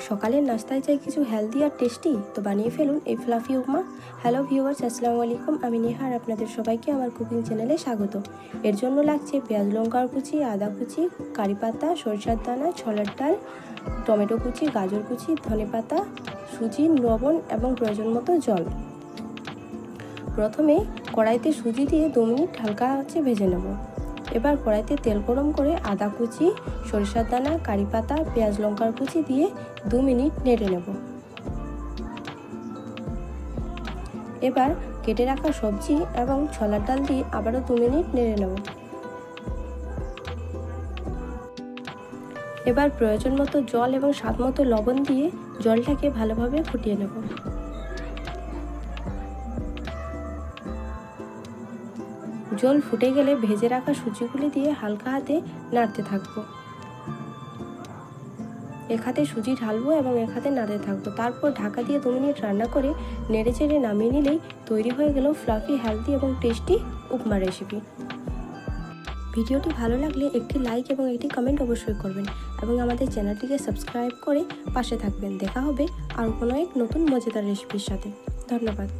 সকালের নাস্তায় চাই কিছু হেলদি আর টেস্টি, তো বানিয়ে ফেলুন এই ফ্লাফি উপমা। হ্যালো ভিউয়ার্স, আসসালামু আলাইকুম। আমি নেহা আর আপনাদের সবাইকে আমার কুকিং চ্যানেলে স্বাগত। এর জন্য লাগছে পেঁয়াজ লঙ্কার কুচি, আদা কুচি, কারি পাতা, সরিষার দানা, ছোলার ডাল, টমেটো কুচি, গাজর কুচি, ধনেপাতা, সুজি, লবণ এবং প্রয়োজন মতো জল। প্রথমে কড়াইতে সুজি দিয়ে 2 মিনিট হালকা আঁচে ভেজে নেব। এবার কড়াইতে তেল গরম করে আদা কুচি, সরিষার দানা, কারি পাতা, পেঁয়াজ লঙ্কার কুচি দিয়ে 2 মিনিট নেড়ে নেব। এবার কেটে রাখা সবজি এবং ছোলার ডাল দিয়ে আবারও 2 মিনিট নেড়ে নেব। এবার প্রয়োজন মতো জল এবং স্বাদ মতো লবণ দিয়ে জলটাকে ভালোভাবে ফুটিয়ে নেব। জল ফুটে গেলে ভেজে রাখা সুজিগুলি দিয়ে হালকা হাতে নাড়তে থাকবো। এক হাতে সুজি ঢালবো এবং এক হাতে নাড়তে থাকবো। তারপর ঢাকা দিয়ে 2 মিনিট রান্না করে নেড়ে চেড়ে নামিয়ে নিলেই তৈরি হয়ে গেল ফ্লাফি, হেলদি এবং টেস্টি উপমা রেসিপি। ভিডিওটি ভালো লাগলে একটি লাইক এবং একটি কমেন্ট অবশ্যই করবেন এবং আমাদের চ্যানেলটিকে সাবস্ক্রাইব করে পাশে থাকবেন। দেখা হবে আর কোনো এক নতুন মজাদার রেসিপির সাথে। ধন্যবাদ।